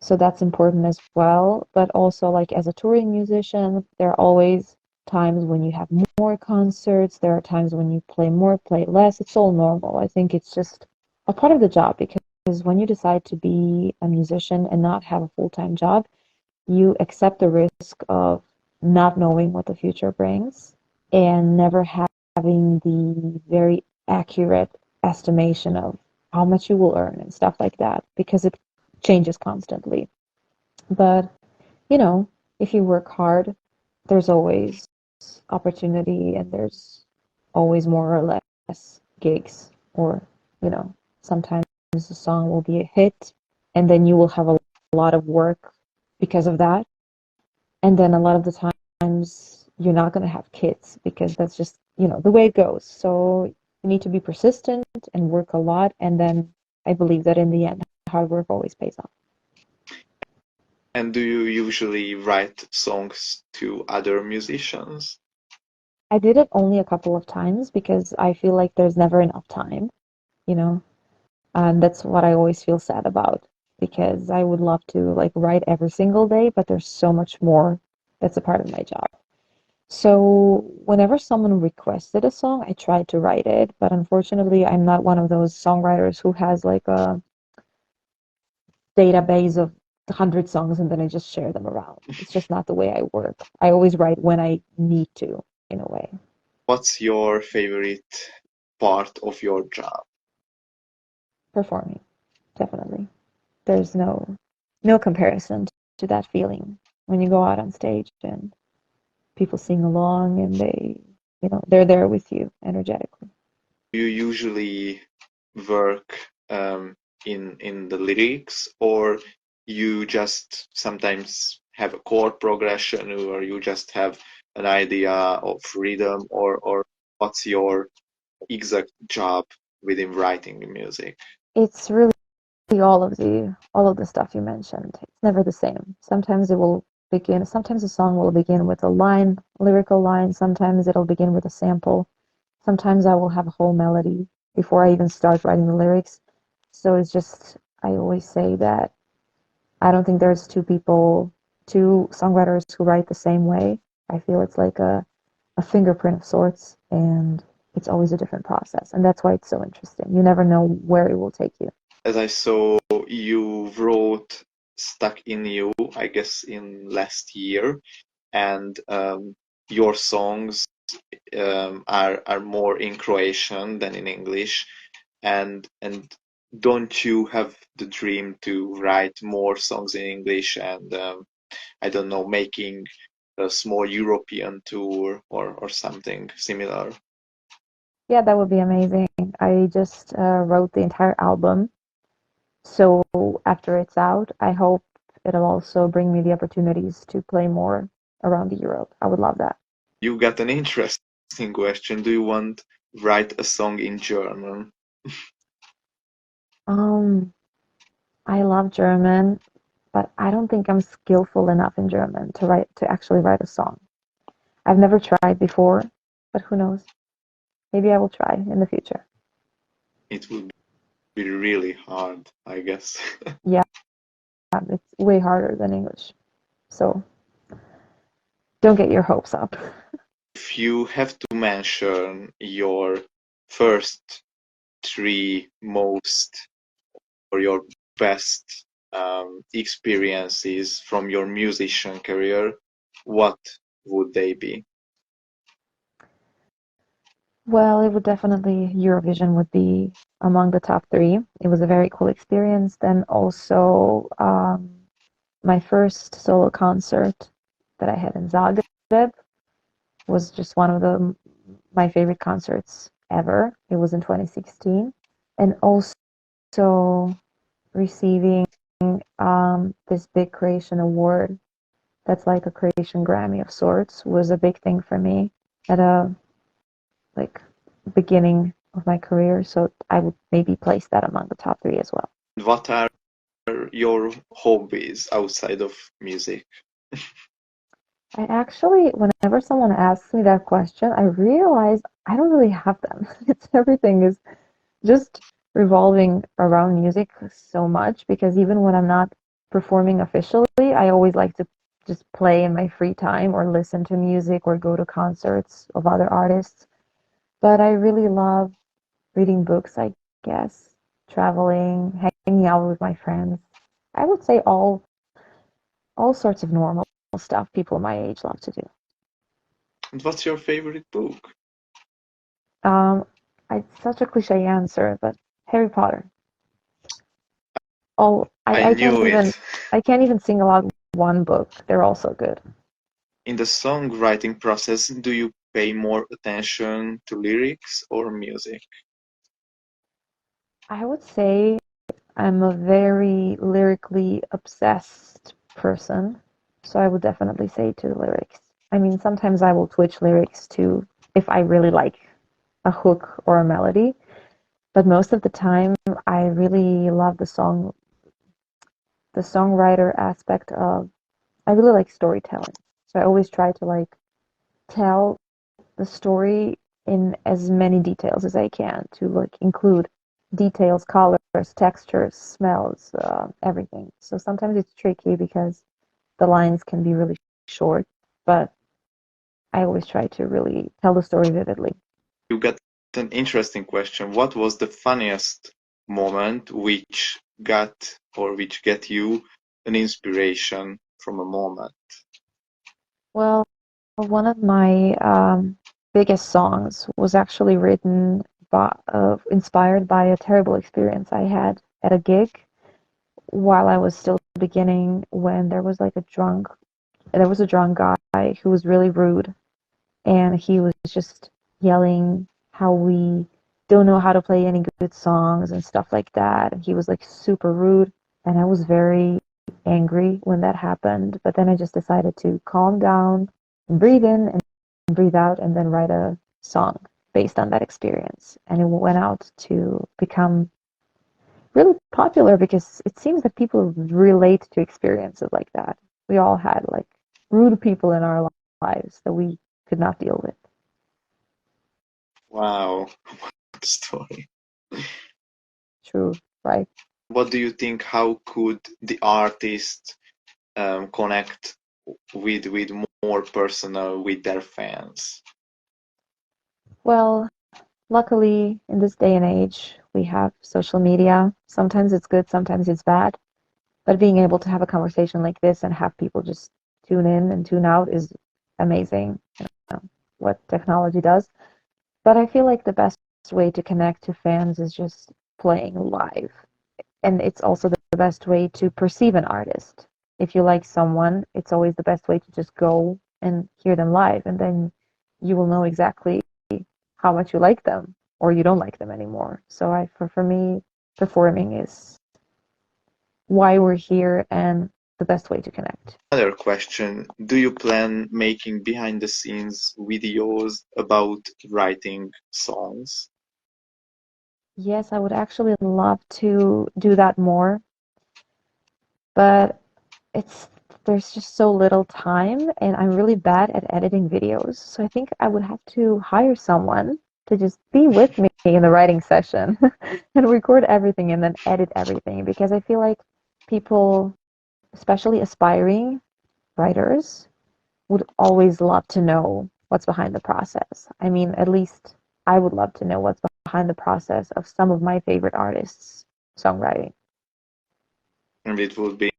So that's important as well. But also, like as a touring musician, there are always times when you have more concerts. There are times when you play more, play less. It's all normal. I think it's just a part of the job because when you decide to be a musician and not have a full-time job, you accept the risk of not knowing what the future brings and never having the very accurate estimation of how much you will earn and stuff like that because it changes constantly. But, you know, if you work hard, there's always opportunity and there's always more or less gigs. Or, sometimes the song will be a hit and then you will have a lot of work because of that. And then a lot of the times you're not going to have kids because that's just, the way it goes. So you need to be persistent and work a lot. And then I believe that in the end, hard work always pays off. And do you usually write songs to other musicians? I did it only a couple of times because I feel like there's never enough time, you know, and that's what I always feel sad about because I would love to like write every single day, but there's so much more that's a part of my job. So whenever someone requested a song, I tried to write it, but unfortunately, I'm not one of those songwriters who has like a database of 100 songs and then I just share them around. It's just not the way I work. I always write when I need to, in a way. What's your favorite part of your job? Performing, definitely. There's no comparison to that feeling when you go out on stage and people sing along and they're there with you energetically. Do you usually work in the lyrics, or you just sometimes have a chord progression, or you just have an idea of rhythm, or what's your exact job within writing the music? It's really all of the stuff you mentioned. It's never the same. Sometimes a song will begin with a line, lyrical line, sometimes it'll begin with a sample. Sometimes I will have a whole melody before I even start writing the lyrics. So it's just I always say that I don't think there's two songwriters who write the same way. I feel it's like a fingerprint of sorts and it's always a different process. And that's why it's so interesting. You never know where it will take you. As I saw, you wrote Stuck in You, I guess, in last year, and your songs are more in Croatian than in English. And don't you have the dream to write more songs in English and I don't know, making a small European tour or something similar? Yeah, that would be amazing. I just wrote the entire album. So after it's out, I hope it'll also bring me the opportunities to play more around Europe. I would love that. You got an interesting question. Do you want write a song in German? Um, I love German, but I don't think I'm skillful enough in German to actually write a song. I've never tried before, but who knows? Maybe I will try in the future. It would be really hard, I guess. Yeah, it's way harder than English. So don't get your hopes up. If you have to mention your first three most or your best experiences from your musician career, what would they be? Well, it would definitely, Eurovision would be among the top three. It was a very cool experience. Then also, my first solo concert that I had in Zagreb was just one of my favorite concerts ever. It was in 2016. And also receiving this big Croatian award that's like a Croatian Grammy of sorts was a big thing for me at a like beginning of my career. So I would maybe place that among the top three as well. What are your hobbies outside of music? I actually, whenever someone asks me that question, I realize I don't really have them. It's everything is just revolving around music so much because even when I'm not performing officially, I always like to just play in my free time or listen to music or go to concerts of other artists. But I really love reading books, I guess, traveling, hanging out with my friends. I would say all sorts of normal stuff people my age love to do. And what's your favorite book? Um, it's such a cliche answer, but Harry Potter. Oh, I I can't knew even it. I can't even sing aloud one book. They're all so good. In the songwriting process, do you pay more attention to lyrics or music? I would say I'm a very lyrically obsessed person, so I would definitely say to the lyrics. I mean, sometimes I will twitch lyrics to if I really like a hook or a melody, But most of the time, I really love the songwriter aspect of, I really like storytelling. So I always try to like tell the story in as many details as I can to like include details, colors, textures, smells, everything. So sometimes it's tricky because the lines can be really short, but I always try to really tell the story vividly. You got an interesting question. What was the funniest moment which got or which get you an inspiration from a moment? Well, one of my biggest songs was actually written inspired by a terrible experience I had at a gig while I was still beginning, when there was a drunk guy who was really rude, and he was just yelling how we don't know how to play any good songs and stuff like that. And he was like super rude, and I was very angry when that happened. But then I just decided to calm down and breathe in and breathe out, and then write a song based on that experience. And it went out to become really popular because it seems that people relate to experiences like that. We all had like rude people in our lives that we could not deal with. Wow, what a story. True, right? What do you think? How could the artist connect with more personal with their fans? Well, luckily in this day and age, we have social media. Sometimes it's good, sometimes it's bad. But being able to have a conversation like this and have people just tune in and tune out is amazing, what technology does. But I feel like the best way to connect to fans is just playing live. And it's also the best way to perceive an artist. If you like someone, it's always the best way to just go and hear them live, and then you will know exactly how much you like them or you don't like them anymore. So for me, performing is why we're here and the best way to connect. Another question, do you plan making behind the scenes videos about writing songs? Yes, I would actually love to do that more, but it's there's just so little time, and I'm really bad at editing videos. So I think I would have to hire someone to just be with me in the writing session and record everything and then edit everything, because I feel like people, especially aspiring writers, would always love to know what's behind the process. I mean, at least I would love to know what's behind the process of some of my favorite artists' songwriting. And it would be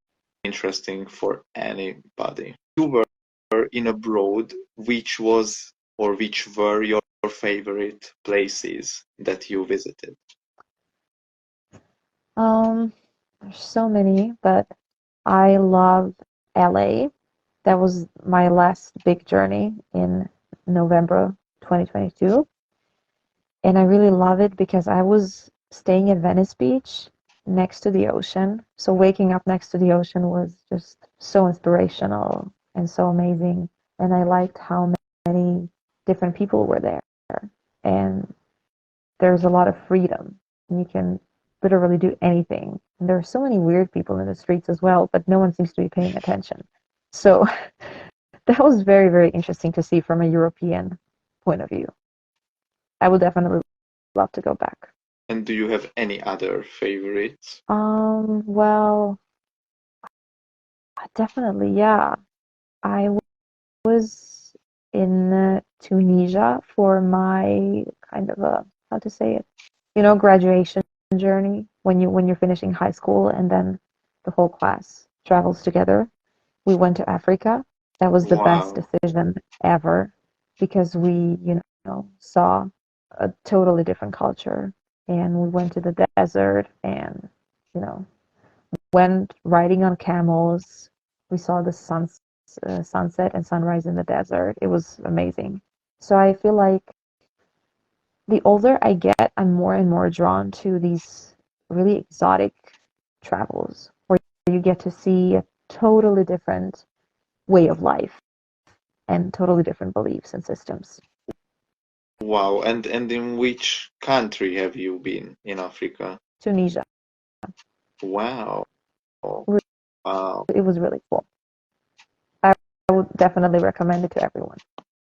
interesting for anybody. You were in abroad, which was or which were your favorite places that you visited? There's so many, but I love LA. That was my last big journey in November 2022. And I really love it because I was staying at Venice Beach next to the ocean. So waking up next to the ocean was just so inspirational and so amazing. And I liked how many different people were there. And there's a lot of freedom. And you can literally do anything. And there are so many weird people in the streets as well, but no one seems to be paying attention. So that was very, very interesting to see from a European point of view. I would definitely love to go back. And do you have any other favorites? Well, definitely, yeah. I was in Tunisia for my kind of a, how to say it, graduation journey, when you're finishing high school and then the whole class travels together. We went to Africa. That was the best Wow. decision ever, because we, saw a totally different culture, and we went to the desert and, you know, went riding on camels. We saw the sunset and sunrise in the desert. It was amazing. So I feel like the older I get, I'm more and more drawn to these really exotic travels where you get to see a totally different way of life and totally different beliefs and systems. Wow. And in which country have you been in Africa? Tunisia. Wow. Re- Wow. It was really cool. I would definitely recommend it to everyone.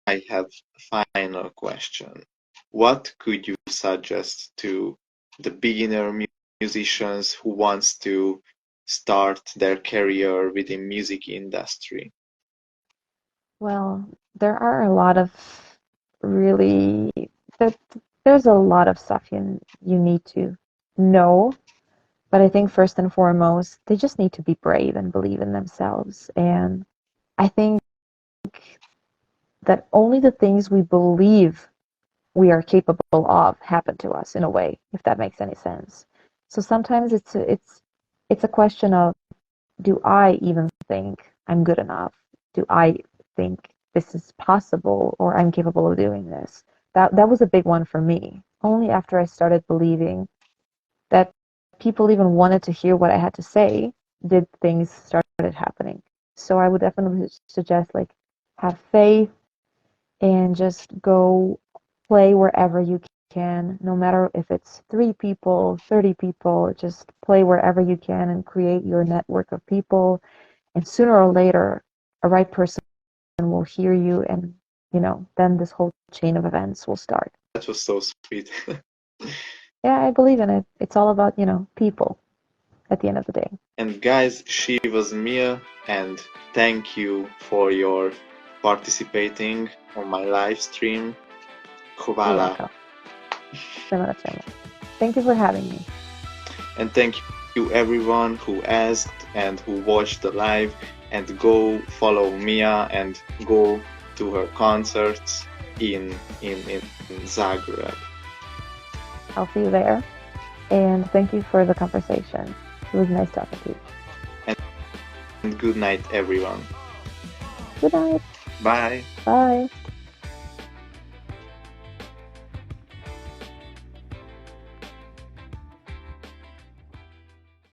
I have a final question. What could you suggest to the beginner musicians who wants to start their career within music industry? Well, there are a lot of really there, there's a lot of stuff you need to know, but I think first and foremost, they just need to be brave and believe in themselves. And I think that only the things we believe we are capable of happen to us in a way, if that makes any sense. So sometimes it's a question of, do I even think I'm good enough? Do I think this is possible or I'm capable of doing this? That was a big one for me. Only after I started believing that people even wanted to hear what I had to say did things started happening. So I would definitely suggest, like, have faith and just go play wherever you can, no matter if it's 3 people, 30 people, just play wherever you can and create your network of people. And sooner or later, a right person will hear you, and then this whole chain of events will start. That was so sweet. Yeah, I believe in it. It's all about, people at the end of the day. And guys, she was Mia, and thank you for your participating on my live stream. You're Hvala. welcome. Thank you for having me. And thank you everyone who asked and who watched the live, and go follow Mia and go to her concerts in Zagreb. I'll see you there. And thank you for the conversation. It was nice talking to you. And good night everyone. Good night. Bye. Bye.